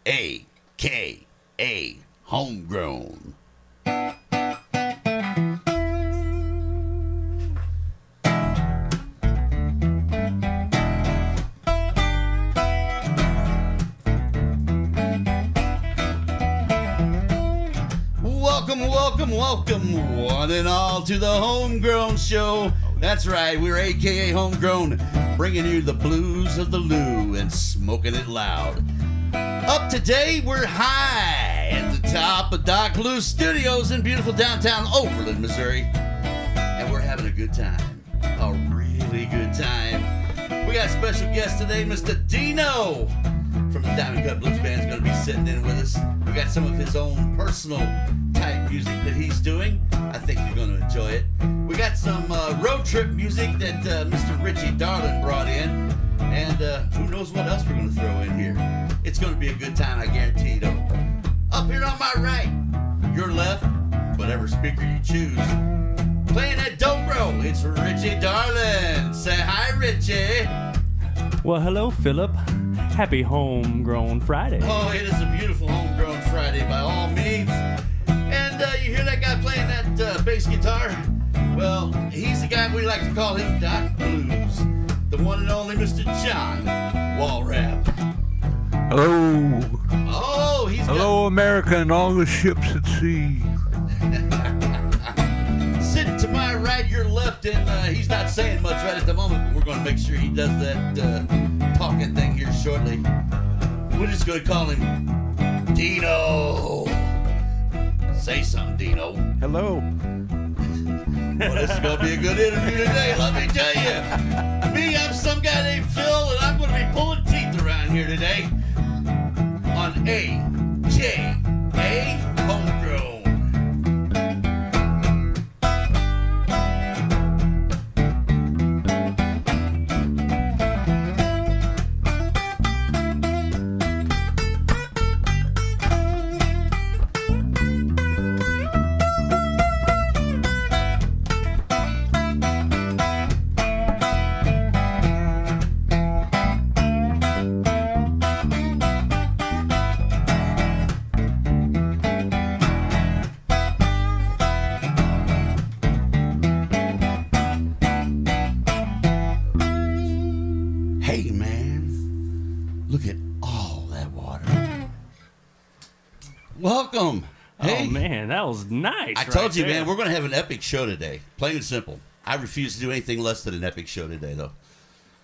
A.K.A. Homegrown. Welcome, one and all, to the Homegrown Show. That's right, we're A.K.A. Homegrown, bringing you the blues of the Lou and smoking it loud. Up today, we're high at the top of Doc Lou's studios in beautiful downtown Overland, Missouri. And we're having a good time, a really good time. We got a special guest today, Mr. Dino from the Diamond Cut Blues Band is going to be sitting in with us. We got some of his own personal type music that he's doing. I think you're going to enjoy it. We got some road trip music that Mr. Richie Darlin brought in. And who knows what else we're going to throw in here. It's going to be a good time, I guarantee you. Up here on my right, your left, whatever speaker you choose. Playing that dobro, it's Richie Darlin. Say hi, Richie. Well, hello, Philip. Happy Homegrown Friday. Oh, it is a beautiful Homegrown Friday by all means. And you hear that guy playing that bass guitar? Well, he's the guy we like to call him Doc Blues. The one and only Mr. John Walrap. Hello. Oh, Hello, America and all the ships at sea. Sitting to my right, your left, and he's not saying much right at the moment, but we're going to make sure he does that talking thing here shortly. We're just going to call him Dino. Say something, Dino. Hello. Well, this is going to be a good interview today, let me tell you. Me, I'm some guy named Phil, and I'm going to be pulling teeth around here today on A.K.A. Homegrown. Welcome. Hey. Oh, man, that was nice. I told you, man, we're going to have an epic show today. Plain and simple. I refuse to do anything less than an epic show today, though.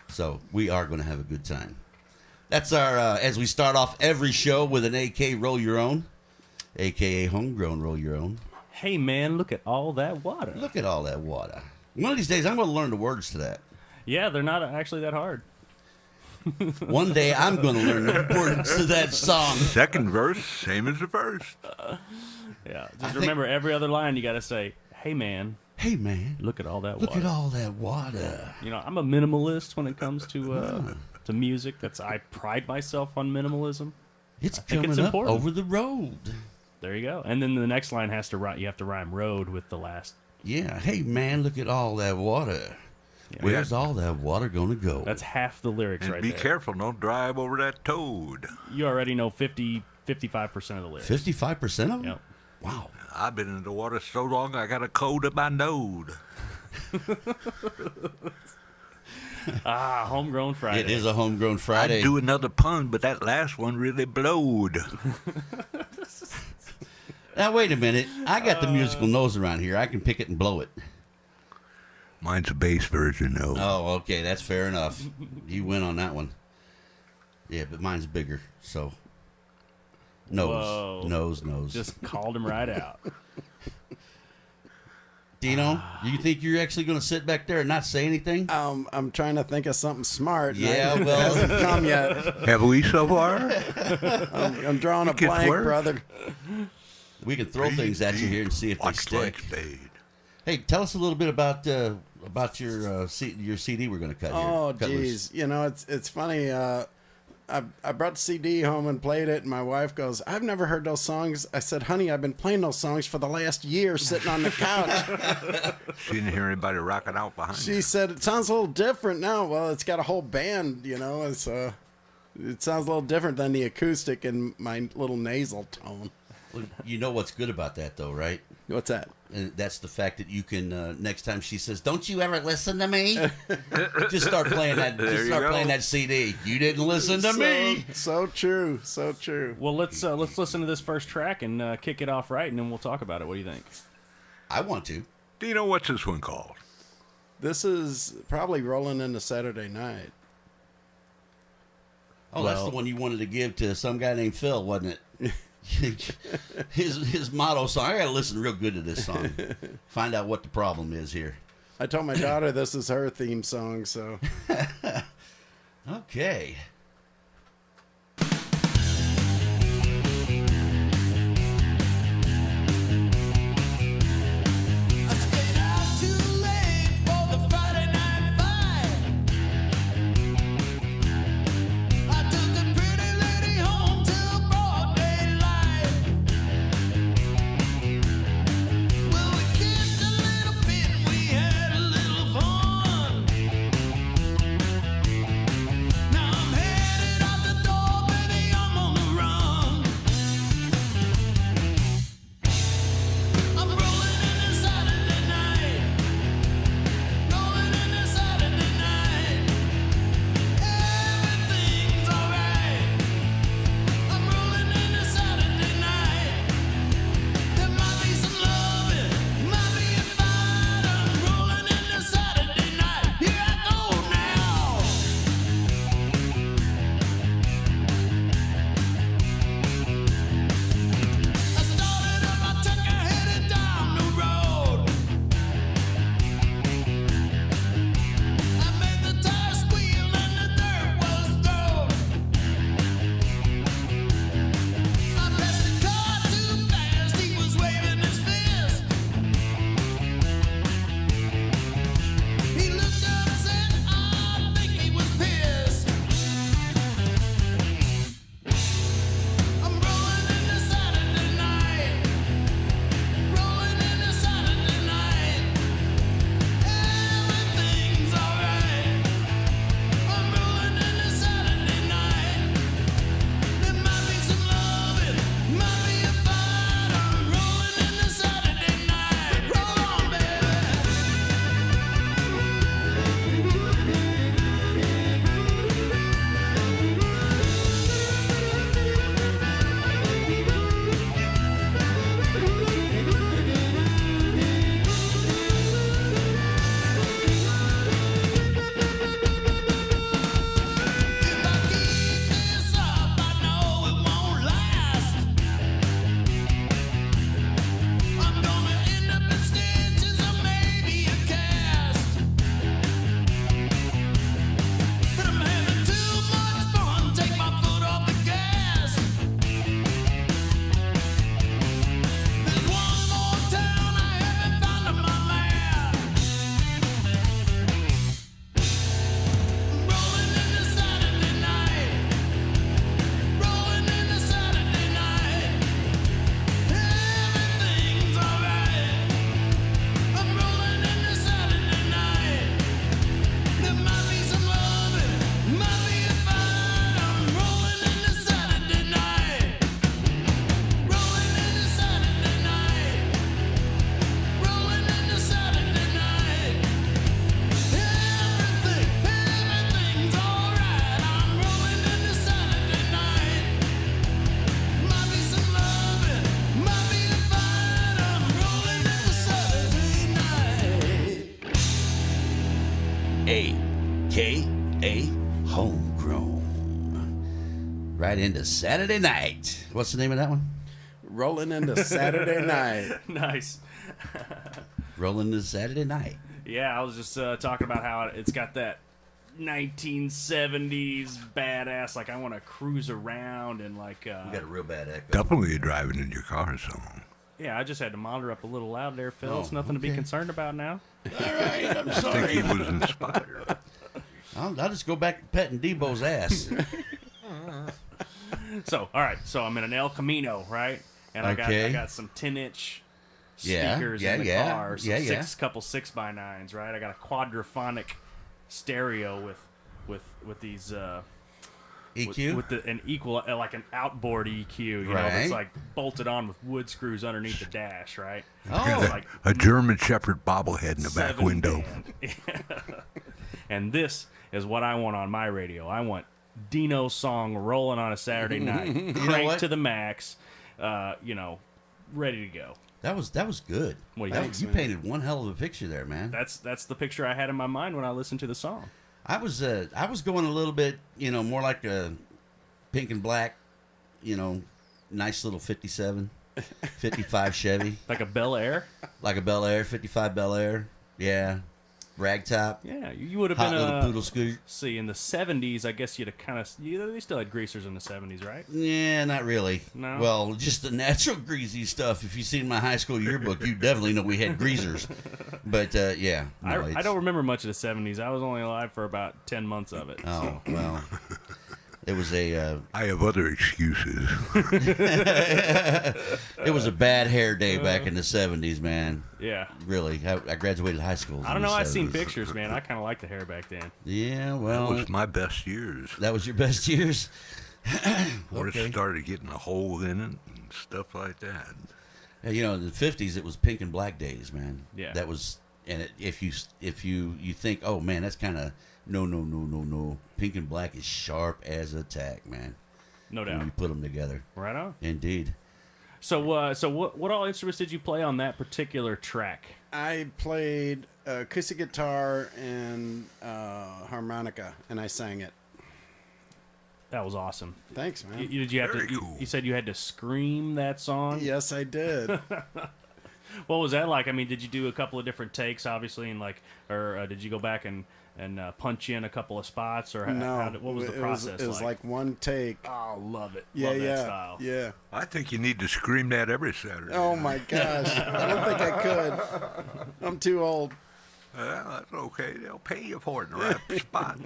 So we are going to have a good time. That's our, as we start off every show with an AK Roll Your Own, A.K.A. Homegrown Roll Your Own. Hey, man, look at all that water. Look at all that water. One of these days, I'm going to learn the words to that. Yeah, they're not actually that hard. One day I'm going to learn the words to that song. Second verse, same as the first. Yeah, just remember every other line you got to say, hey, man. Hey, man. Look at all that water. Look at all that water. You know, I'm a minimalist when it comes to music. I pride myself on minimalism. It's coming up over the road. There you go. And then the next line has to you have to rhyme road with the last. Yeah. Hey, man, look at all that water. Yeah. Where's all that water going to go? That's half the lyrics and right there. Be careful, don't drive over that toad. You already know 55% of the lyrics. 55% of them? Yep. Wow. I've been in the water so long I got a cold in my nose. Homegrown Friday. It is a Homegrown Friday. I'd do another pun, but that last one really blowed. Now, wait a minute. I got the musical nose around here. I can pick it and blow it. Mine's a bass version, though. Oh, okay. That's fair enough. You win on that one. Yeah, but mine's bigger, so... Nose. Just called him right out. Dino, you think you're actually going to sit back there and not say anything? I'm trying to think of something smart. Yeah, well... It hasn't come yet. Have we so far? I'm drawing a blank, brother. We can throw things at you here and see if they stick. Hey, tell us a little bit about your CD we're going to cut here. Oh, geez. You know, it's funny. I brought the CD home and played it, and my wife goes, I've never heard those songs. I said, honey, I've been playing those songs for the last year sitting on the couch. She didn't hear anybody rocking out behind She said, it sounds a little different now. Well, it's got a whole band, you know. It's It sounds a little different than the acoustic in my little nasal tone. Well, you know what's good about that, though, right? What's that? And that's the fact that you can next time she says, "Don't you ever listen to me?" just start playing that. Just start playing that CD. You didn't listen to me. So true. So true. Well, let's listen to this first track and kick it off right, and then we'll talk about it. What do you think? I want to. Dino, what's this one called? This is probably Rolling into Saturday Night. Oh, that's the one you wanted to give to some guy named Phil, wasn't it? his motto song. I gotta listen real good to this song. Find out what the problem is here. I told my daughter this is her theme song, so. Okay. A.K.A. Homegrown. Right into Saturday Night. What's the name of that one? Rolling into Saturday Night. Nice. Rolling into Saturday Night. Yeah, I was just talking about how it's got that 1970s badass, like I want to cruise around and like... You got a real bad echo. Definitely driving in your car song. Yeah, I just had to monitor up a little loud there, Phil. It's nothing to be concerned about now. All right, I'm I think sorry. he was inspired. I'll just go back to petting Debeaux's ass. So, all right. So I'm in an El Camino, right? And I got some 10-inch speakers in the car. Some couple 6x9s, right? I got a quadraphonic stereo with these EQ? With an equal, like an outboard EQ, you know, that's like bolted on with wood screws underneath the dash, right? Oh. Like a German Shepherd bobblehead in the back window. And this is what I want on my radio. I want Dino's song rolling on a Saturday night, cranked to the max, you know, ready to go. That was good. What do you think? You painted one hell of a picture there, man. That's the picture I had in my mind when I listened to the song. I was going a little bit, you know, more like a pink and black, you know, nice little 57, 55 Chevy. Like a Bel Air? Like a Bel Air, 55 Bel Air. Yeah. Ragtop. Yeah, you would have Hot been little poodle scoot. See, in the 70s, I guess you'd have kind of... They still had greasers in the 70s, right? Yeah, not really. No? Well, just the natural greasy stuff. If you seen my high school yearbook, you definitely know we had greasers. But, yeah. No, I don't remember much of the 70s. I was only alive for about 10 months of it. Oh, well... It was a... I have other excuses. It was a bad hair day back in the 70s, man. Yeah. Really. I graduated high school. I don't know. I've seen pictures, man. I kind of liked the hair back then. Yeah, well... That was my best years. That was your best years? When it started getting a hole in it and stuff like that. You know, in the 50s, it was pink and black days, man. Yeah. That was... And if you think, oh, man, that's kind of... No. Pink and black is sharp as a tack, man. No doubt. When you put them together. Right on. Indeed. So what all instruments did you play on that particular track? I played acoustic guitar and harmonica, and I sang it. That was awesome. Thanks, man. You said you had to scream that song? Yes, I did. What was that like? I mean, did you do a couple of different takes, obviously, and or did you go back and punch in a couple of spots, or what was the process? It was like one take. Oh, love it. Yeah, love that style. Yeah. I think you need to scream that every Saturday. Oh my gosh, I don't think I could. I'm too old. Well, that's okay. They'll pay you for it in the right spot.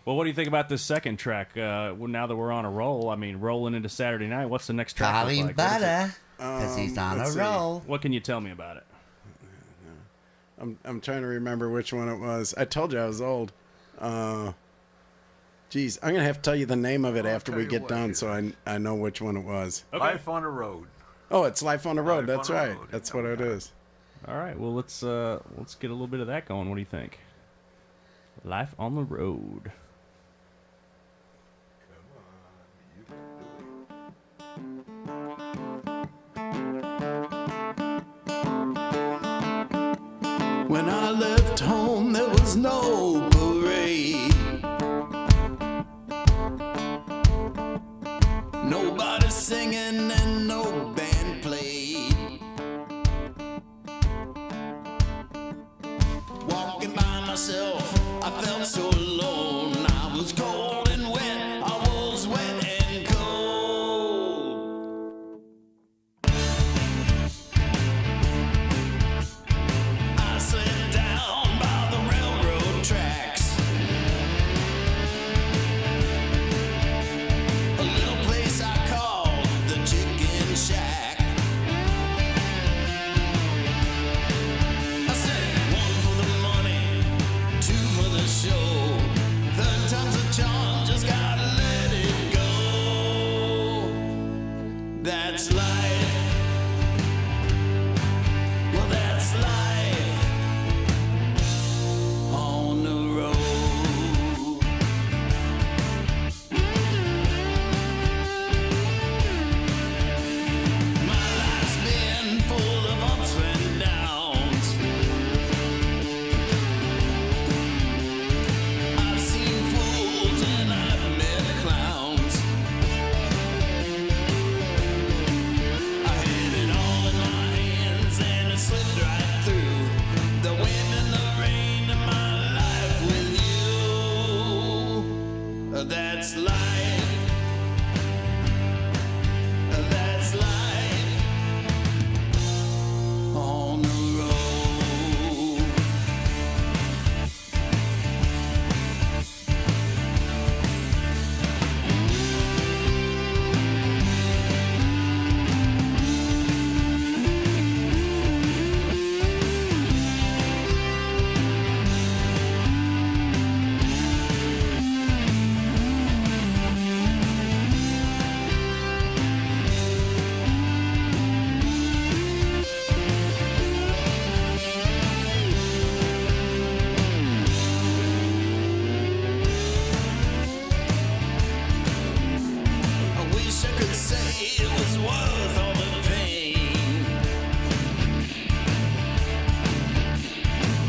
Well, what do you think about this second track? Now that we're on a roll, I mean, rolling into Saturday night, what's the next track Call look him like? butter, because he's on a roll. What can you tell me about it? I'm trying to remember which one it was. I told you I was old. Geez, I'm gonna have to tell you the name of it after we get done, so I know which one it was. Okay. Life on the Road. Oh, it's Life on the Road. That's right. Road. That's what it is. All right. Well, let's get a little bit of that going. What do you think? Life on the Road. When I left home, there was no parade. Nobody singing and no band played. Walking by myself, I felt so alone. I was cold and wet, I was wet and cold. I sat down by the railroad tracks, a little place I called the Chicken Shack. I said, one for the money, two for the show, third time's a charm, just gotta let it go. That's life. Well, that's life on the road. My life's been full of ups and downs. I've seen fools and I've met clowns. could say it was worth all the pain.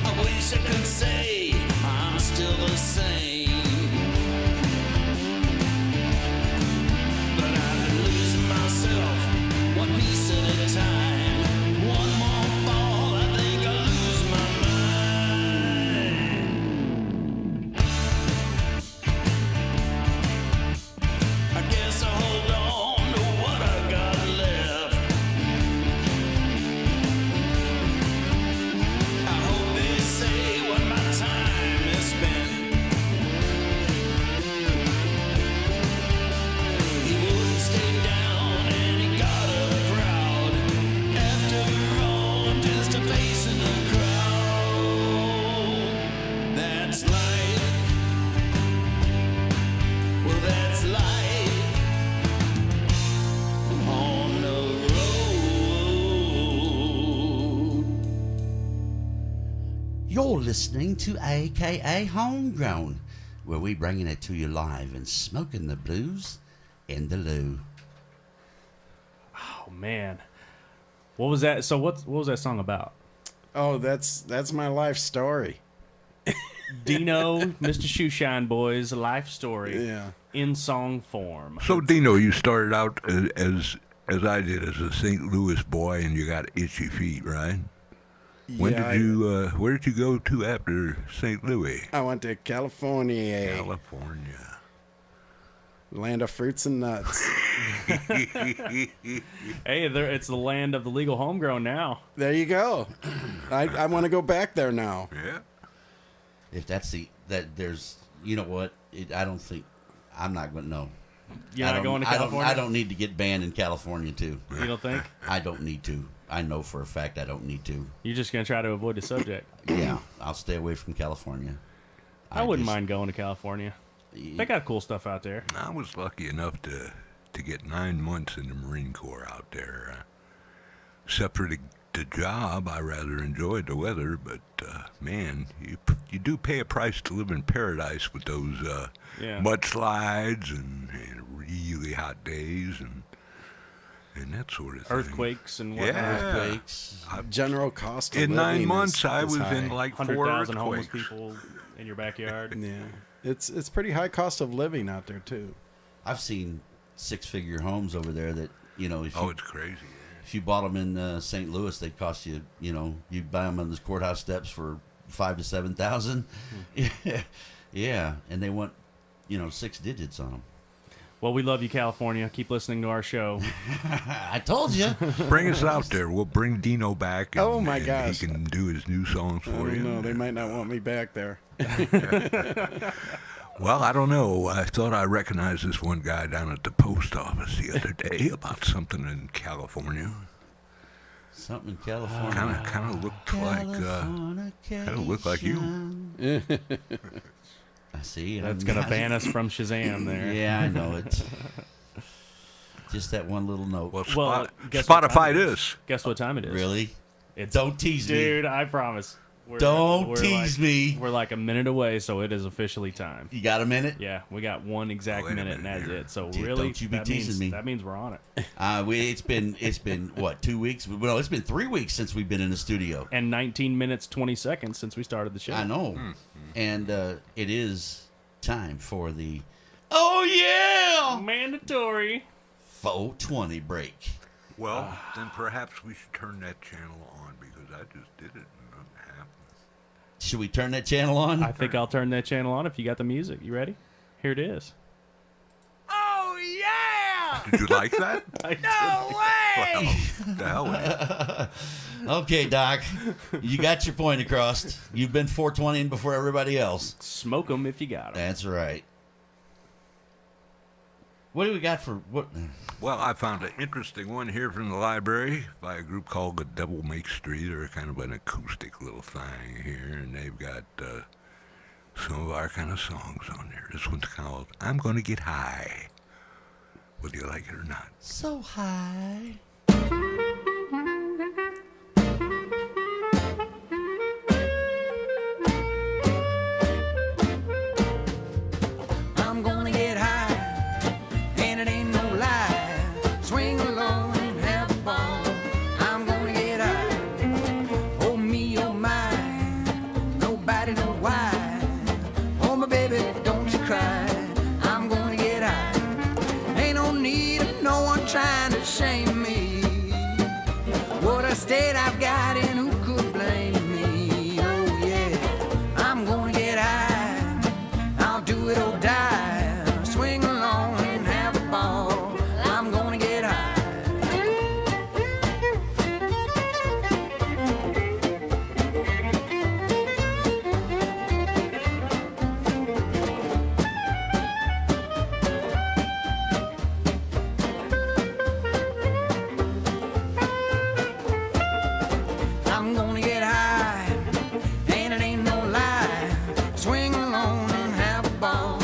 I wish I could say I'm still the same. But I've been losing myself one piece at a time. One more fall, I think I'll lose my mind. I guess I'll hold on to what I got left. I hope they say when my time is spent. He wouldn't stay down and he got up proud. After all, I'm just a face in the crowd. That's life. Well, that's life on the road. You're listening to AKA Homegrown, where we bringing it to you live and smoking the blues in the loo. Oh man, what was that? So what was that song about? Oh, that's my life story. Dino, Mr. Shoeshine Boy's life story Yeah. in song form. So, Dino, you started out as I did, as a St. Louis boy, and you got itchy feet, right? When Yeah, did you? Where did you go to after St. Louis? I went to California, California. land of fruits and nuts. Hey, it's the land of the legal homegrown now. There you go. I want to go back there now. Yeah. If that's there's, you know what? I don't think, I'm not going to know. You're not going to California? I don't need to get banned in California, too. You don't think? I don't need to. I know for a fact I don't need to. You're just going to try to avoid the subject. Yeah, I'll stay away from California. I wouldn't mind going to California. They got cool stuff out there. I was lucky enough to get 9 months in the Marine Corps out there. Except for the job, I rather enjoyed the weather, but man, you do pay a price to live in paradise with those mudslides and really hot days and that sort of thing. Earthquakes and whatnot. Yeah. Earthquakes. General cost of In living 9 months, I is was high. in like 4 100,000 homeless earthquakes. people in your backyard. Yeah, it's pretty high cost of living out there too. I've seen 6-figure homes over there that, you know, Oh, it's crazy. if you bought them in St. Louis, they'd cost you, you know, you'd buy them on the courthouse steps for $5,000 to $7,000. Yeah, and they want, you know, 6 digits on them. Well, we love you, California. Keep listening to our show. I told you. Bring us out there. We'll bring Dino back. And, Oh, my and gosh. He can do his new songs I for don't you. know. They might not want me back there. Well, I don't know. I thought I recognized this one guy down at the post office the other day about something in California. Something in California. Kind of looked like you. I see. That's going to ban us from Shazam there. Yeah, I know it. Just that one little note. Well, guess what Spotify time it is? this. Guess what time it is? Really? It's, Don't tease me. Dude, I promise. Don't tease me. We're like a minute away, so it is officially time. You got a minute? Yeah, we got one exact Wait a minute, and minute that's here. it. So Dude, really, don't you be teasing me. That means we're on it. It's been what, 2 weeks? Well, it's been 3 weeks since we've been in the studio. And 19 minutes, 20 seconds since we started the show. I know. And it is time for the Mandatory. 420 break. Well, then perhaps we should turn that channel on because I just did it and nothing happened. Should we turn that channel on? I think I'll turn that channel on if you got the music. You ready? Here it is. Oh, yeah! Did you like that? No way! The hell with it. Okay, Doc. You got your point across. You've been 420ing before everybody else. Smoke 'em if you got 'em. That's right. What do we got for what? Well, I found an interesting one here from the library by a group called the Devil Street. They're kind of an acoustic little thing here, and they've got some of our kind of songs on there. This one's called I'm Gonna Get High. Whether you like it or not. So high. I'm gonna get high, and it ain't no lie. need no one trying to shame me. What a state I've got in, who could blame me? Oh yeah, I'm gonna get high, I'll do it or die. Swing along and have a ball, I'm gonna get high. I'm gonna get high, and it ain't no lie. Swing along and have a ball,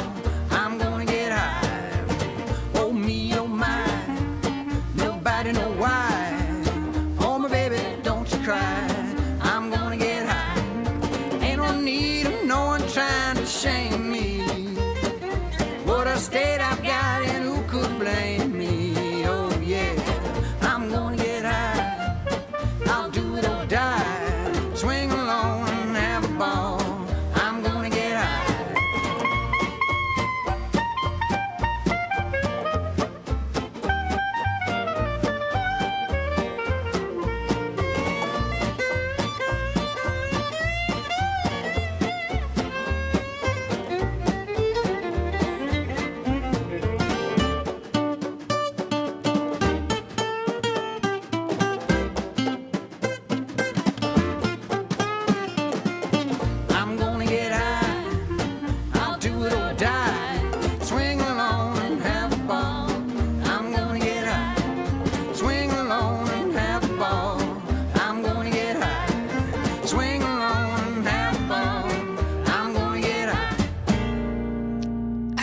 I'm gonna get high. Oh me, oh my, nobody know why. Oh my baby, don't you cry, I'm gonna get high. Ain't no need of no one trying to shame me. What a state I've got and who could blame me? Oh yeah, I'm gonna get high, I'll do it or die. Swing along and have a ball, I'm gonna get high. I'm gonna get high, I'll do it or die. Swing along and have a ball, I'm gonna get high. Swing along and have a ball, I'm gonna get high. Swing along and have a ball, I'm gonna get high.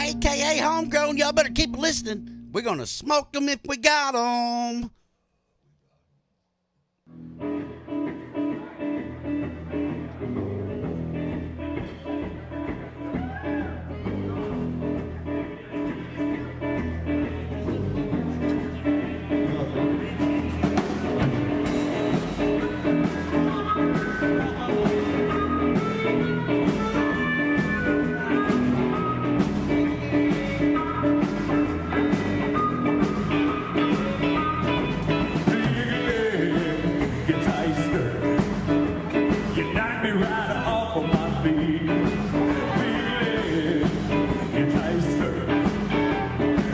AKA Homegrown, y'all better keep listening. We're gonna smoke them if we got them. You tight skirt. You knock me right off of my feet. Big leg, you tight skirt.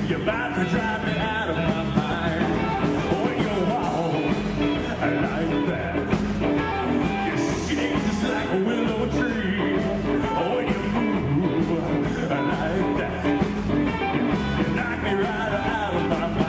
You're about to drive me out of my mind. Oh, you walk, I like that. You shake just like a willow tree. Oh, you move, I like that. You knock me right out of my mind.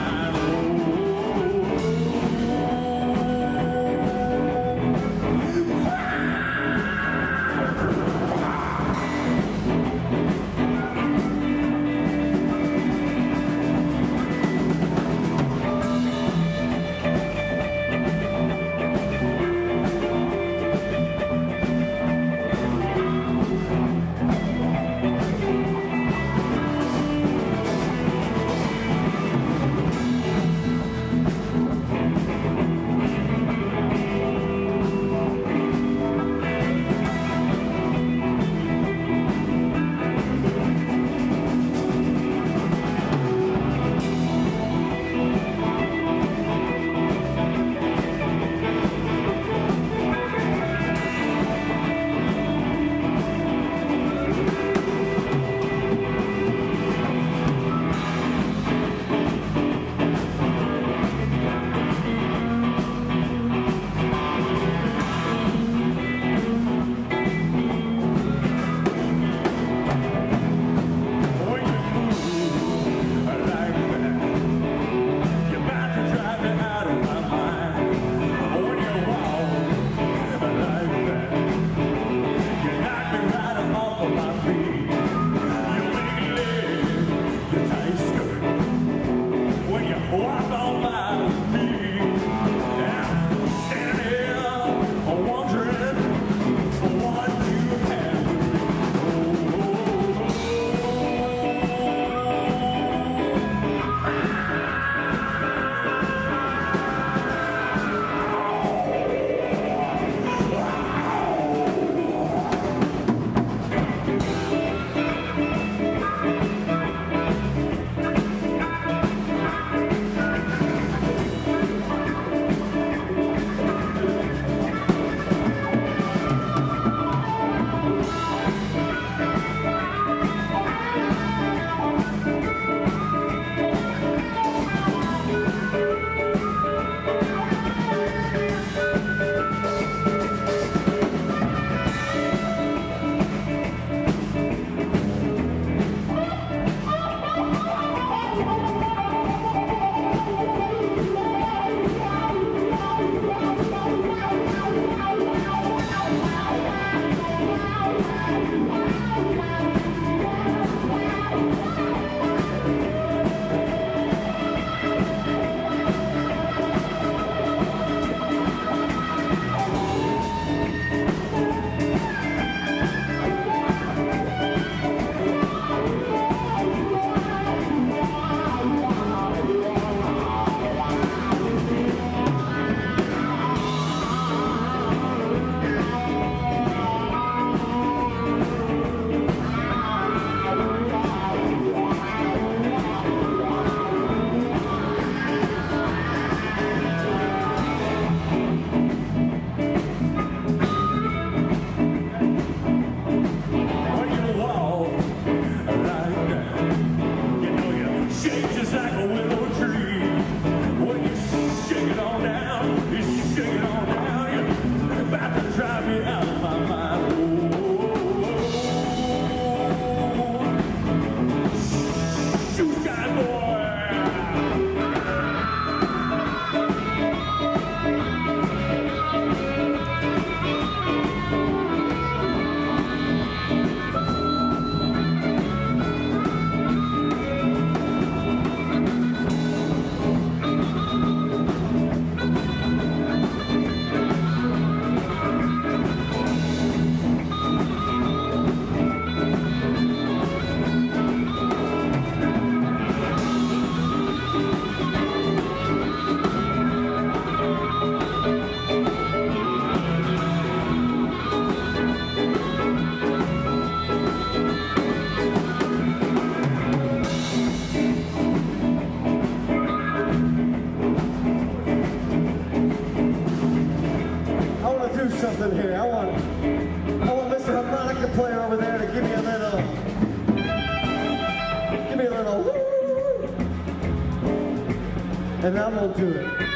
and I'm gonna do it.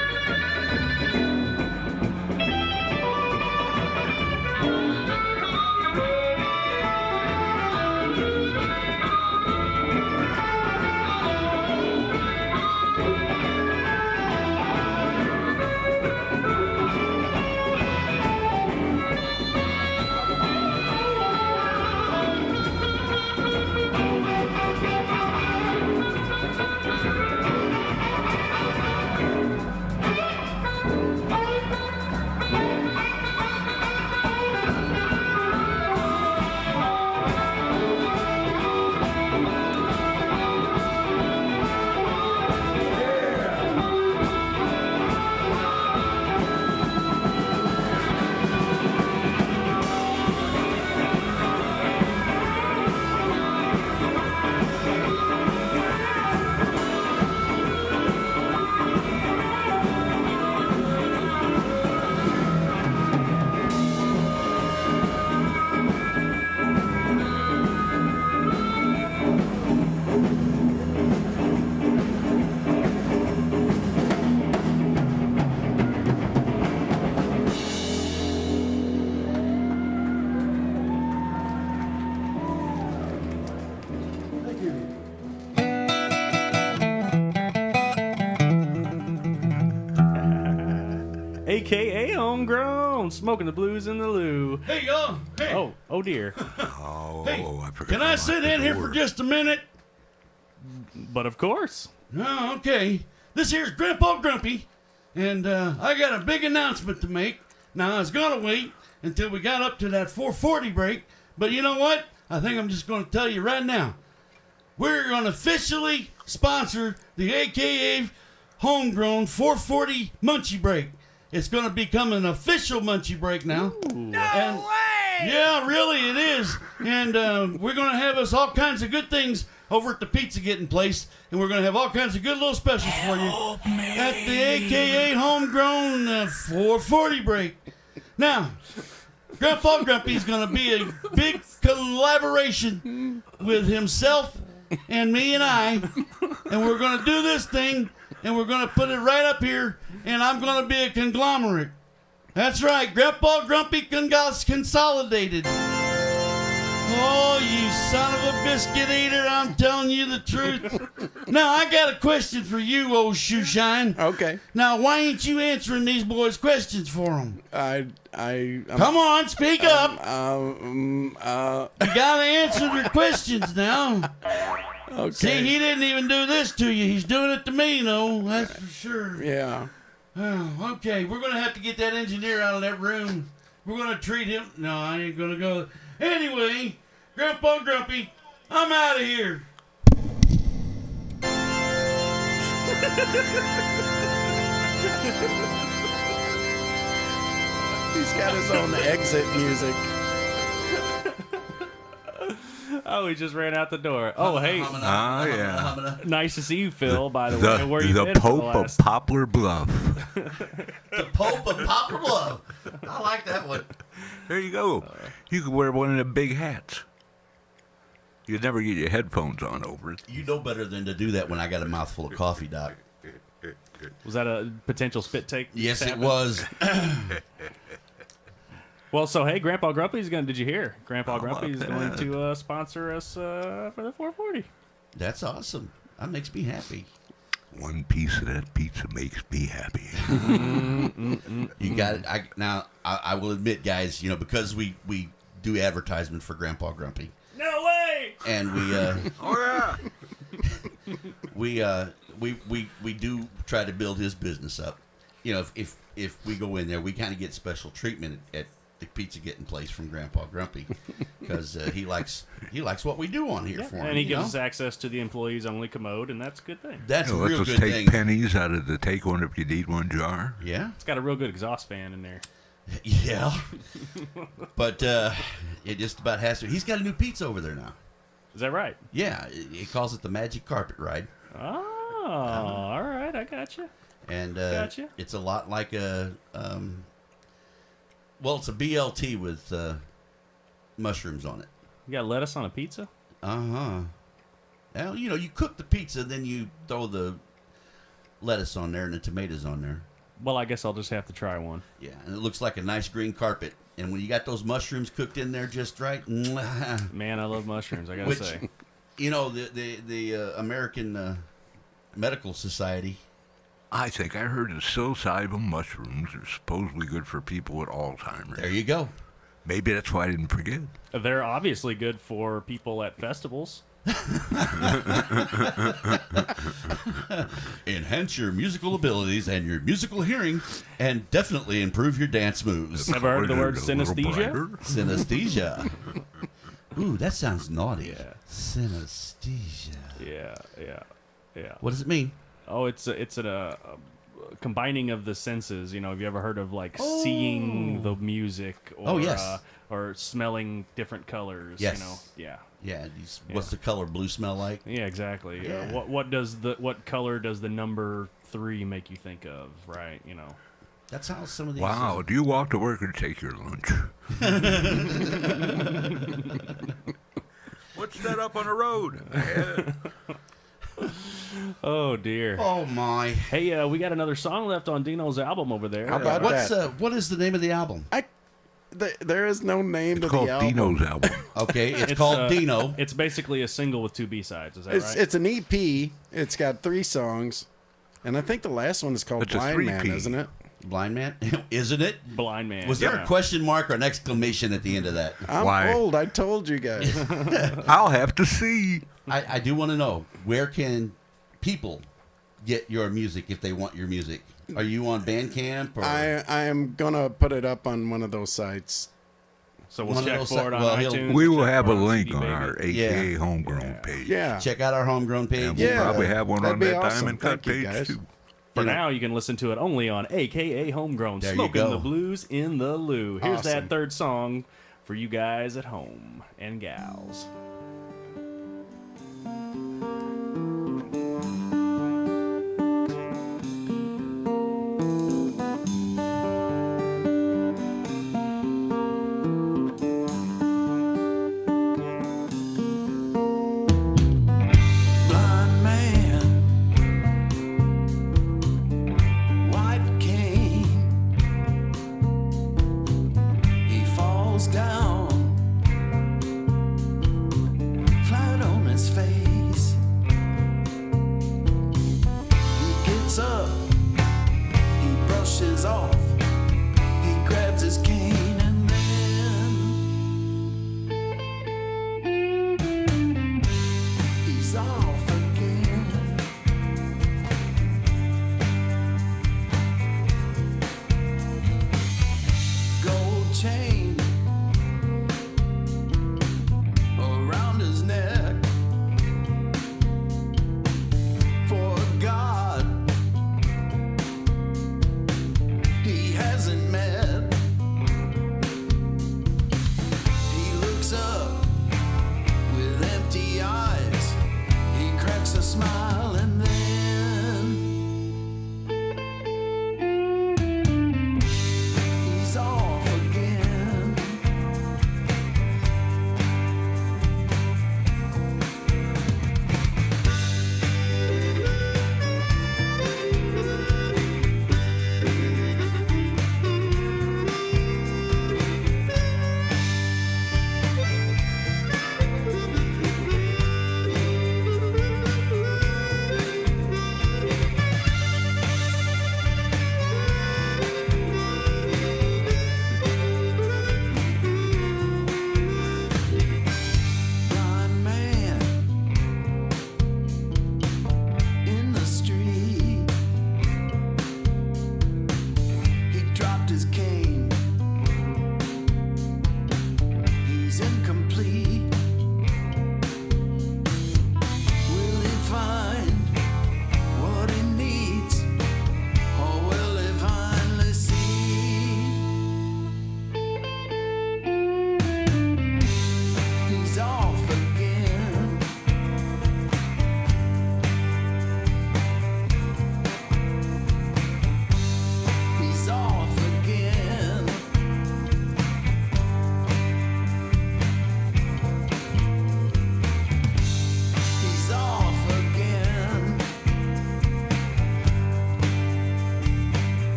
AKA Homegrown, smoking the blues in the loo. Hey, y'all. Hey. Oh dear. Oh, Hey, I forgot. Can to I lock sit the in here door. for just a minute? But of course. Oh, okay. This here's Grampa Grumpy, and I got a big announcement to make. Now, I was going to wait until we got up to that 440 break, but you know what? I think I'm just going to tell you right now. We're going to officially sponsor the AKA Homegrown 440 Munchie Break. It's going to become an official Munchie Break now. No way! Yeah, really, it is. And we're going to have us all kinds of good things over at the Pizza Getting Place, and we're going to have all kinds of good little specials for you at the AKA Homegrown 440 Break. Now, Grampa Grumpy is going to be a big collaboration with himself and me and I, and we're going to do this thing, and we're going to put it right up here, and I'm going to be a conglomerate. That's right, Grampa Grumpy Consolidated. Oh, you son of a biscuit eater, I'm telling you the truth. Now, I got a question for you, old Shoeshine. Okay. Now, why ain't you answering these boys' questions for them? I'm Come on, speak up. You gotta answer their questions now. okay. See, he didn't even do this to you. He's doing it to me, though. That's for sure. Yeah. Oh, okay, we're gonna have to get that engineer out of that room. We're gonna treat him. No, I ain't gonna go. Anyway, Grampa Grumpy, I'm out of here. He's got his own exit music. Oh, he just ran out the door. Oh, hey. Ah, yeah. Nice to see you, Phil, by the way. Where you The been for Pope the of last... Poplar Bluff. The Pope of Poplar Bluff. I like that one. There you go. You could wear one of the big hats. You'd never get your headphones on over it. You know better than to do that when I got a mouthful of coffee, Doc. Was that a potential spit take? Yes, it was. Well, so hey, Grampa Grumpy's going. Did you hear? Grampa Grumpy's going to sponsor us for the 440. That's awesome. That makes me happy. One piece of that pizza makes me happy. You got it. I will admit, guys, you know, because we do advertisement for Grampa Grumpy. No way! And we Oh, yeah. we do try to build his business up. You know, if we go in there, we kind of get special treatment at the Pizza Getting Place from Grampa Grumpy because he likes what we do on here for him. And he you gives know? us access to the employees only commode, and that's a good thing. That's a Let's real just good take thing. pennies out of the take one if you need one jar. Yeah, It's got a real good exhaust fan in there. yeah. But it just about has to. He's got a new pizza over there now. Is that right? Yeah, he calls it the Magic Carpet Ride. Oh, all right, I got you. And Gotcha. it's a lot like a well, it's a BLT with mushrooms on it. You got lettuce on a pizza? Well, you know, you cook the pizza, then you throw the lettuce on there and the tomatoes on there. Well, I guess I'll just have to try one. Yeah, and it looks like a nice green carpet. And when you got those mushrooms cooked in there just right, Man, I love mushrooms, I gotta say. You know, the American Medical Society. I think I heard that psilocybin mushrooms are supposedly good for people with Alzheimer's. There you go. Maybe that's why I didn't forget. They're obviously good for people at festivals. Enhance your musical abilities and your musical hearing, and definitely improve your dance moves. Ever heard of the word A little synesthesia? brighter. Synesthesia. Ooh, that sounds naughty. Yeah. Synesthesia. Yeah. What does it mean? Oh, it's a combining of the senses. You know, have you ever heard of like seeing the music or yes. Or smelling different colors? Yes. You know, yeah. Yeah, what's the color blue smell like? Yeah, exactly. Yeah. What color does the number 3 make you think of? Right. You know. That's how some of these. Wow, do you walk to work or take your lunch? What's that up on the road? Oh dear. Oh my. Hey, we got another song left on Dino's album over there. How about that? What is the name of the album? There is no name to It's the called album. Dino's album. Okay, it's called Dino. It's basically a single with 2 B-sides. Is that right? It's an EP. It's got 3 songs, and I think the last one is called It's a Blind Man, 3P. isn't it? Blind Man, isn't it? Blind Man. Was there a question mark or an exclamation at the end of that? I'm Why? old. I told you guys. I'll have to see. I do want to know, where can people get your music if they want your music? Are you on Bandcamp? Or? I am gonna put it up on one of those sites. So we'll One of check those for it on well, he'll- iTunes. We will check have for a it on link CD on Baby. our AKA Yeah. Homegrown page. Yeah. Check out our Homegrown page. And Yeah. we'll probably have one That'd on be that awesome. Diamond Cut Thank you, page, guys. too. For now, you can listen to it only on AKA Homegrown. There you Smoking go. the blues in the loo. Here's Awesome. that third song for you guys at home and gals. Blind man, white cane. He falls down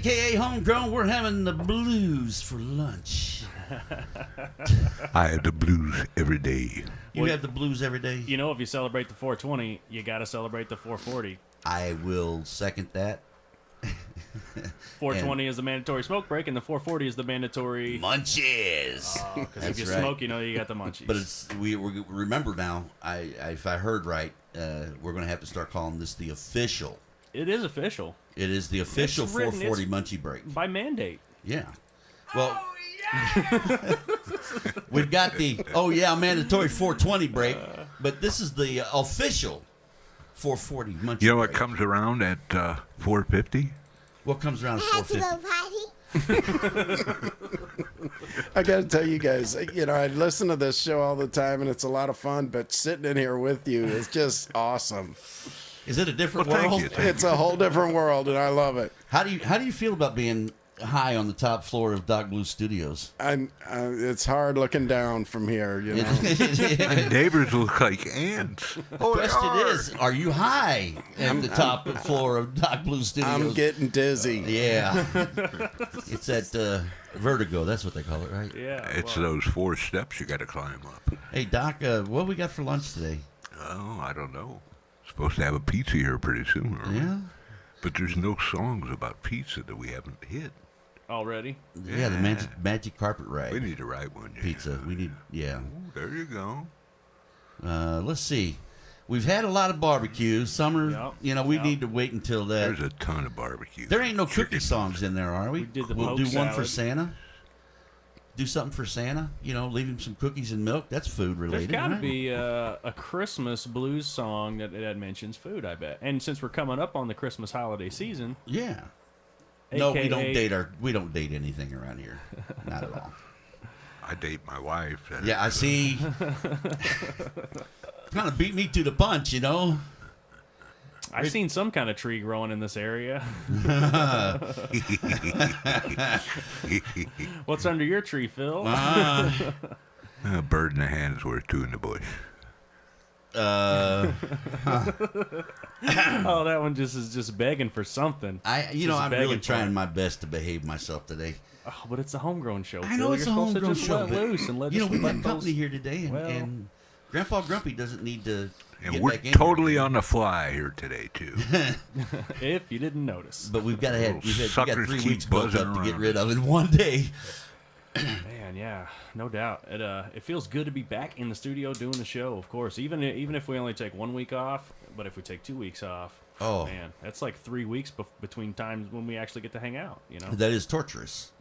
a.k.a. Homegrown. We're having the blues for lunch. I have the blues every day. You have the blues every day? You know, if you celebrate the 420, you got to celebrate the 440. I will second that. 420 is the mandatory smoke break, and the 440 is the mandatory munchies. Because if you smoke, you know you got the munchies. But it's we remember now. If I heard right, we're going to have to start calling this the official. It is official. It is the official 440 munchie break by mandate. Yeah. Well, we've got the mandatory 420 break, but this is the official 440 munchie. You know what break. comes around at 4:50? What comes around at 450? I got to tell you guys, I listen to this show all the time, and it's a lot of fun, but sitting in here with you is just awesome. Is it a different Well, world? thank you. It's a whole different world, and I love it. How do you feel about being high on the top floor of Doc Blue Studios? It's hard looking down from here, you know. My neighbors look like ants. The question is, are you high at the top floor of Doc Blue Studios? I'm getting dizzy. Yeah. It's at vertigo. That's what they call it, right? Yeah. It's those 4 steps you got to climb up. Hey, Doc, what we got for lunch today? Oh, I don't know. Supposed to have a pizza here pretty soon, aren't we? Yeah. But there's no songs about pizza that we haven't hit. Already? Yeah, the magic carpet rag. We need to write one. Yeah. Pizza. We need, yeah. Ooh, there you go. Let's see. We've had a lot of barbecues. Summer, Yep. we need to wait until that. There's a ton of barbecue. There ain't no cookie songs in there, are we? We did the We'll poke do one for salad. Santa. Do something for Santa. Leave him some cookies and milk. That's food There's related. got to right? be a Christmas blues song that mentions food, I bet. And since we're coming up on the Christmas holiday season, Yeah. No, we AKA don't date anything around here. Not at all. I date my wife. Yeah, I see. Kind of beat me to the punch, I've seen some kind of tree growing in this area. What's under your tree, Phil? A bird in the hand is worth 2 in the bush. Oh, that one is just begging for something. Just I'm begging really for trying it. my best to behave myself today. Oh, but it's a homegrown show. I know Phil. it's You're a supposed to homegrown just show, let but, loose and let we let got company those- here today, Well- and Grandpa Grumpy doesn't need to. And get we're back in totally here. on the fly here today, too. If you didn't notice. But we've got to have. We got Suckers 3 keep weeks built buzzing up to get around. rid of in one day. Man, yeah, no doubt. It feels good to be back in the studio doing the show. Of course, even if we only take 1 week off, but if we take 2 weeks off, Oh. man, that's like 3 weeks between times when we actually get to hang out. That is torturous.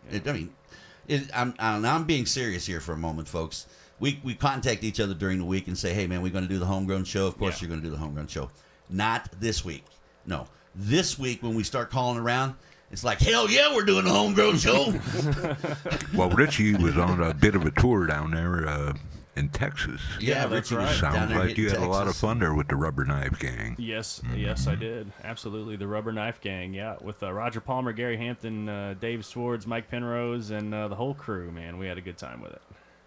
I'm being serious here for a moment, folks. We contact each other during the week and say, hey, man, we're going to do the Homegrown show. Of course, Yeah. you're going to do the Homegrown show. Not this week. No. This week, when we start calling around, it's like, hell yeah, we're doing the Homegrown show. Well, Richie was on a bit of a tour down there in Texas. Yeah, that's Richie was right. down Sounds there like hitting you had a lot of Texas. fun there with the Rubber Knife Gang. Yes, I did. Absolutely. The Rubber Knife Gang, yeah. With Roger Palmer, Gary Hampton, Dave Swords, Mike Penrose, and the whole crew, man. We had a good time with it.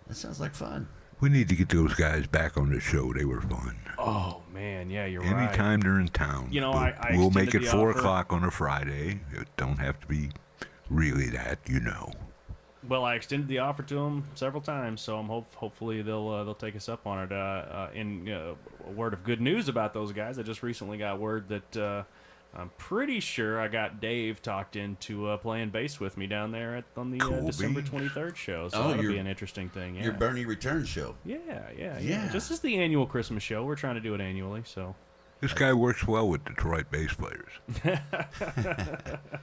That sounds like fun. We need to get those guys back on the show. They were fun. Oh, man, yeah, you're right. Anytime they're in town. You know, But I we'll make it extended the 4 offer. o'clock on a Friday. It don't have to be really that, Well, I extended the offer to them several times, so I'm hopefully they'll take us up on it. In a word of good news about those guys, I just recently got word that I'm pretty sure I got Dave talked into playing bass with me down there on the Cool December beans. 23rd show. So Oh, that'll your- be an interesting thing. Yeah. Your Bernie Return show. Yeah. Just as the annual Christmas show, we're trying to do it annually. So This guy works well with Detroit bass players.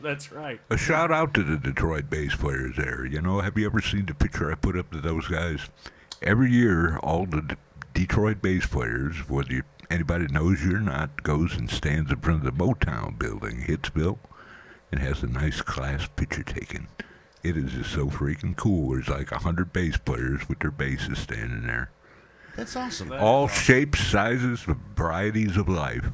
that's right. A shout out to the Detroit bass players there. Have you ever seen the picture I put up to those guys? Every year, all the Detroit bass players, whether anybody knows you or not, goes and stands in front of the Motown building, Hitsville, and has a nice class picture taken. It is just so freaking cool. There's like 100 bass players with their basses standing there. That's awesome. All shapes, sizes, varieties of life.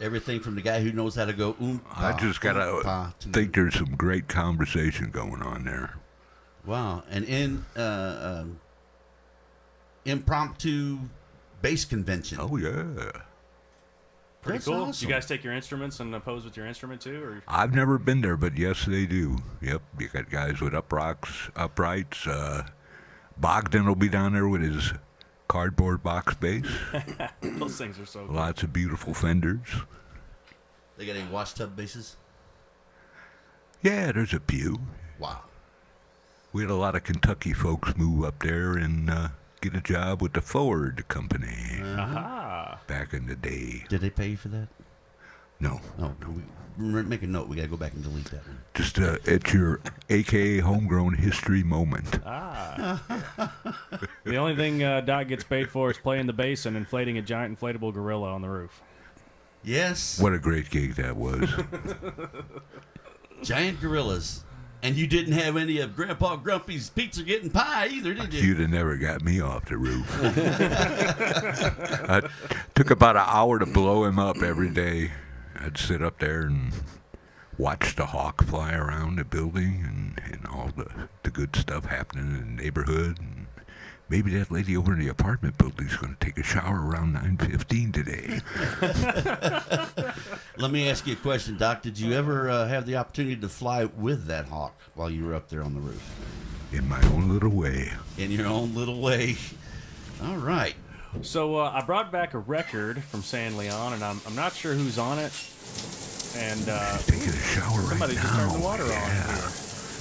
Everything from the guy who knows how to go I just gotta think there's some great conversation going on there. Wow, an impromptu bass convention. Oh yeah. Pretty That's cool. awesome. You guys take your instruments and pose with your instrument too, or I've never been there, but yes, they do. Yep, you got guys with uprights. Bogdan will be down there with his cardboard box bass. those things are so cool. Lots of beautiful Fenders. They got any wash tub bases? Yeah, there's a few. Wow. We had a lot of Kentucky folks move up there and get a job with the Ford company Aha. back in the day. Did they pay you for that? No, No. Make a note. We got to go back and delete that one. just it's your AKA homegrown history moment. Ah. The only thing Doc gets paid for is playing the bass and inflating a giant inflatable gorilla on the roof. Yes. What a great gig that was. Giant gorillas. And you didn't have any of Grandpa Grumpy's pizza getting pie either, did you? You'd have never got me off the roof. It took about an hour to blow him up every day. I'd sit up there and watch the hawk fly around the building and all the good stuff happening in the neighborhood. And maybe that lady over in the apartment building's going to take a shower around 9:15 today. Let me ask you a question, Doc. Did you ever have the opportunity to fly with that hawk while you were up there on the roof? In my own little way. In your own little way. All right. So I brought back a record from San Leon, and I'm not sure who's on it. And Taking a shower right somebody now. just turned the water on Yeah. here.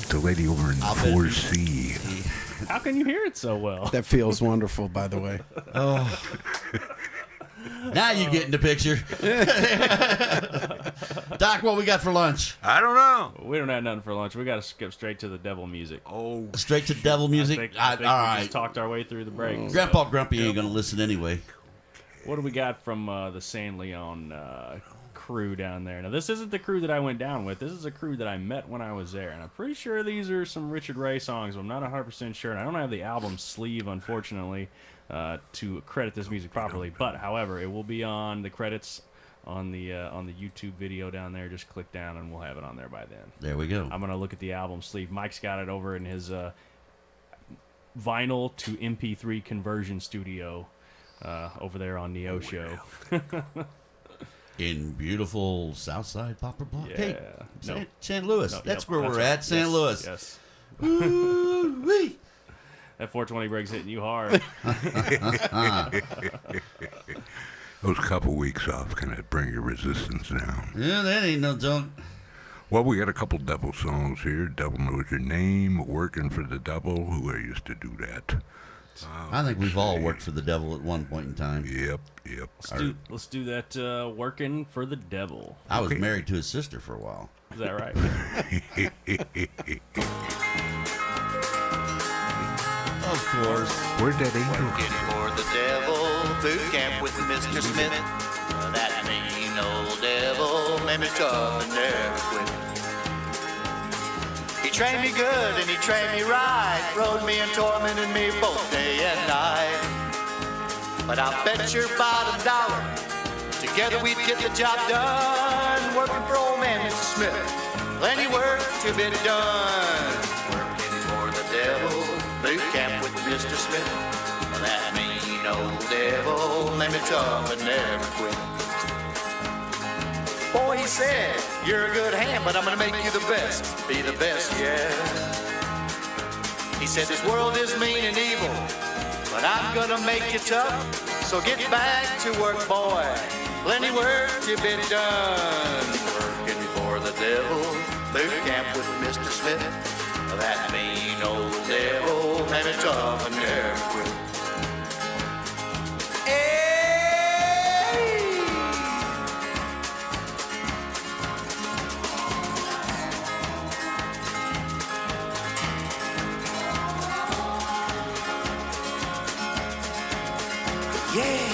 The lady over in I'll bet 4C. How can you hear it so well? That feels wonderful, by the way. Now you get in the picture. Doc, what we got for lunch? I don't know. We don't have nothing for lunch. We got to skip straight to the devil music. Oh, Straight to devil music? I think all we right. just talked our way through the break. Grandpa Grumpy ain't going to listen anyway. What do we got from the San Leon crew down there? Now, this isn't the crew that I went down with. This is a crew that I met when I was there. And I'm pretty sure these are some Richard Ray songs, but I'm not 100% sure. And I don't have the album sleeve, unfortunately, to credit this music properly. But, however, it will be on the credits on the YouTube video down there. Just click down and we'll have it on there by then. There we go. I'm going to look at the album sleeve. Mike's got it over in his vinyl to MP3 conversion studio over there on Neosho. In beautiful Southside Poplar Block. Yeah. Hey, No. San Luis. No, That's yep, where we're right. at, San Yes, Luis. Yes. Ooh-wee. That 420 break's hitting you hard. those couple weeks off kind of bring your resistance down. Yeah, that ain't no joke. Well, we got a couple Devil songs here. Devil Knows Your Name, Working for the Devil, who I used to do that. I think we've all worked for the devil at one point in time. Yep. Let's do that Working for the Devil. I was married to his sister for a while. Is that right? Of course. Where'd that angel Working for the Devil Bootcamp with Mr. Smith. That mean old devil made me tough and never quit. He trained me good and he trained me right, rode me and tormented me both day and night. But I'll bet your bottom dollar, together we'd get the job done. Working for old man Mr. Smith, plenty work to be done. Working for the Devil Bootcamp with Mr. Smith. That mean old devil made me tough and never quit. Boy, he said, you're a good hand, but I'm gonna make you the best. Be the best, yeah. He said, this world is mean and evil, but I'm gonna make you tough. So get back to work, boy. Plenty work to be done. Working for the Devil Bootcamp with Mr. Smith. That mean old devil made me tough and never quit. Hey! Yeah!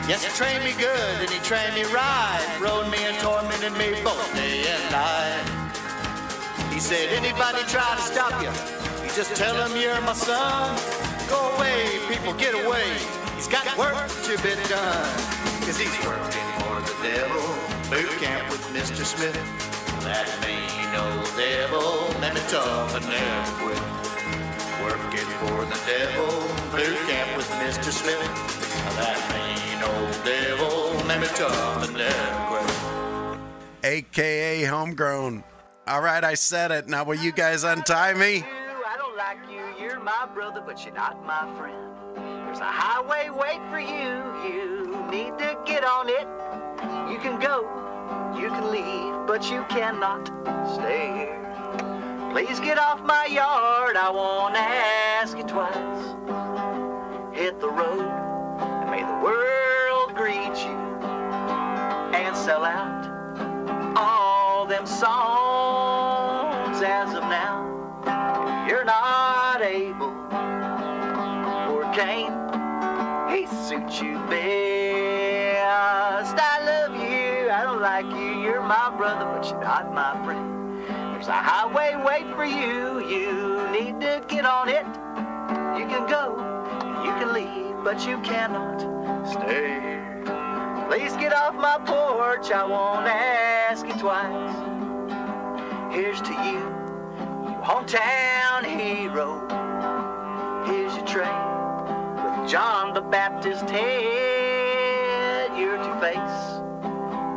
Yes, he trained me good and he trained me right, rode me and tormented me both day and night. He said, anybody try to stop you, you just tell him you're my son. Go away, people, get away. He's got work to be done, 'cause he's working for the Devil Bootcamp with Mr. Smith. That mean old devil made me tough and never quit. Working for the Devil Bootcamp with Mr. Smith. That mean old devil, let me tough and never quit. AKA Homegrown. All right, I said it. Now will you guys untie me? I don't like you, you're my brother, but you're not my friend. There's a highway waiting for you, you need to get on it. You can go, you can leave, but you cannot stay here. Please get off my yard, I won't ask you twice. Hit the road, and may the world greet you. And sell out all them songs as of now. If you're not able, Workin, he suits you best. I love you, I don't like you, you're my brother, but you're not my friend. There's a highway waiting for you, you need to get on it. You can go, you can leave, but you cannot stay here. Please get off my porch, I won't ask you twice. Here's to you, you hometown hero. Here's your tray with John the Baptist head. You're to face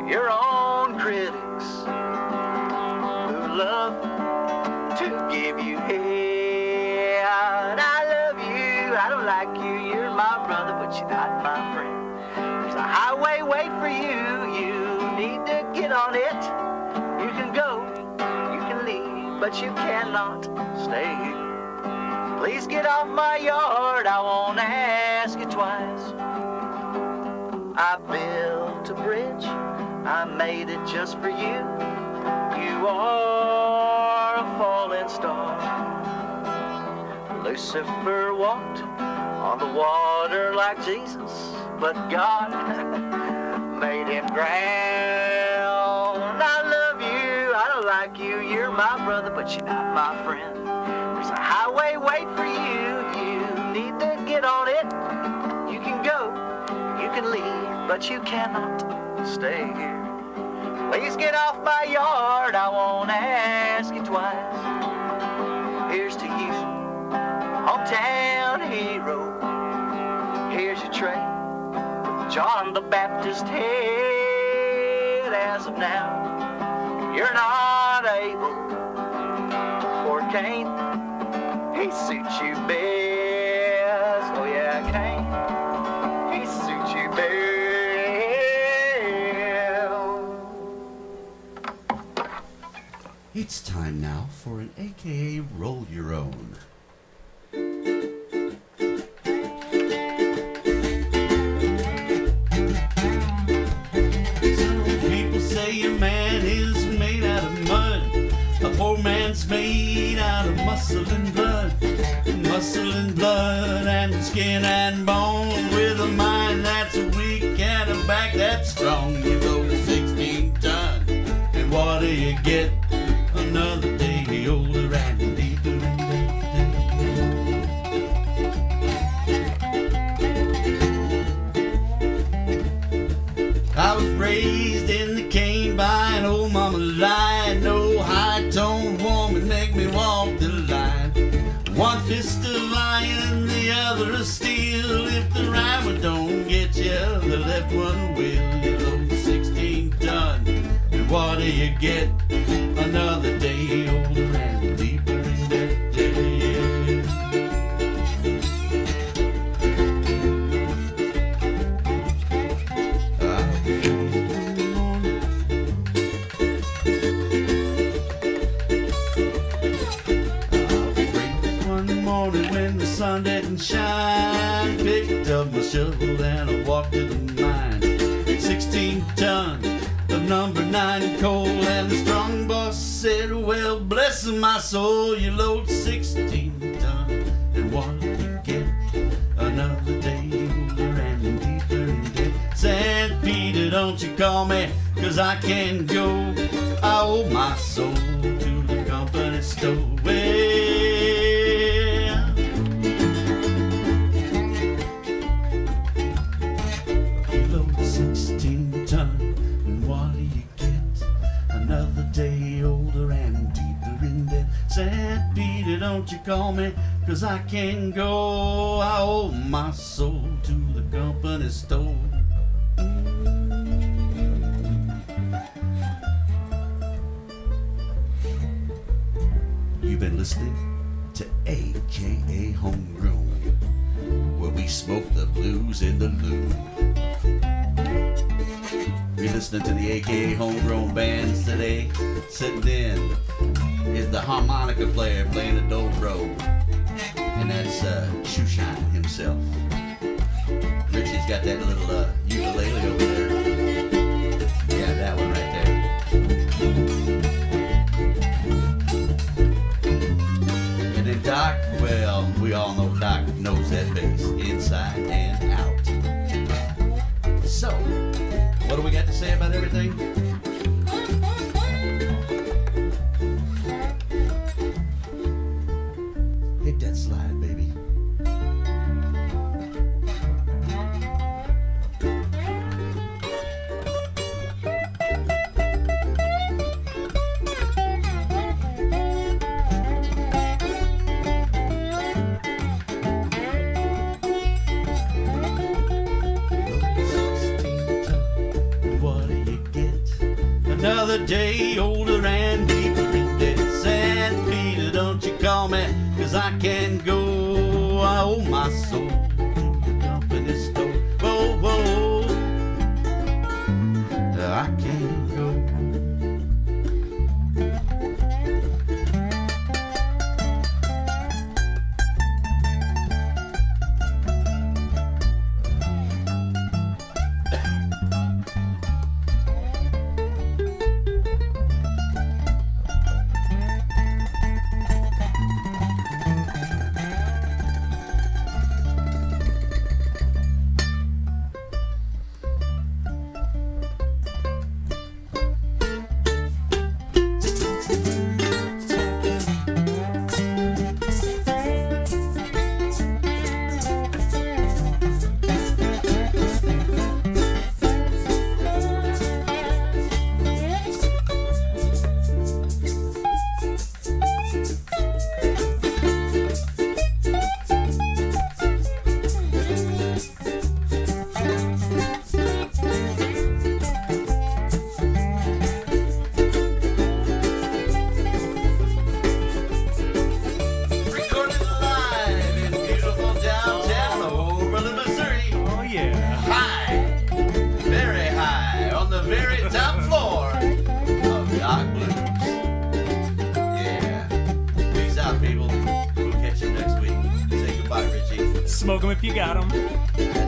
your own critics who love to give you head. I love you, I don't like you, you're my brother, but you're not my friend. There's a highway waiting for you, you need to get on it. You can go, you can leave, but you cannot stay here. Please get off my yard, I won't ask you twice. I built a bridge, I made it just for you. You are a falling star. Lucifer walked on the water like Jesus, but God made him drown. I love you, I don't like you, you're my brother, but you're not my friend. There's a highway waiting for you, you need to get on it. You can go, you can leave, but you cannot stay here. Please get off my yard, I won't ask you twice. Here's to you, hometown hero. Here's your tray, John the Baptist head. As of now, you're not able, Workin, he suits you best. Oh yeah, Cain, he suits you best. It's time now for an AKA Roll Your Own. Some people say a man is made out of mud. A poor man's made out of muscle and blood. Muscle and blood and skin and bone. With a mind that's weak and a back that's strong. You go 16 tons, and what do you get? Another day older and deeper in debt. I was raised in the cane by an old mama line. No high-toned woman make me walk the line. One fist of iron, the other of steel. If the right one don't get you, the left one will. You load 16 ton, and what do you get? Another day older and deeper in debt. One morning when the sun didn't shine, picked up my shovel and I walked to the mine. 16 tons of number 9 coal, and the strong boss said, well, bless my soul, you load 16 tons, and what do you get? Another day older and deeper in debt. St. Peter, don't you call me, 'cause I can't go. I owe my soul to the company store. You load 16 tons, and what do you get? Another day older and deeper in debt. St. Peter, don't you call me, 'cause I can't go. I owe my soul to the company store. You've been listening to AKA Homegrown, where we smoke the blues in the loo. You're listening to the AKA Homegrown bands today. Sitting in is the harmonica player playing a Debeaux, and that's Shoeshine himself. Richie's got that little ukulele over there. Yeah, that one right there. And then Doc, well, we all know Doc knows that bass inside and out. So, what do we got to say about everything? Hit that slide, baby. What do you get? Another day older and deeper in debt. San Peter, don't you call me, 'cause I can't go. I owe my soul to the company store. Whoa, whoa, I can't go. Recorded live in beautiful downtown Rollin, Missouri. Oh yeah. High, very high, on the very top floor of Doc Blues. Yeah. Peace out, people. We'll catch you next week. Say goodbye, Richie. Smoke 'em if you got 'em. That's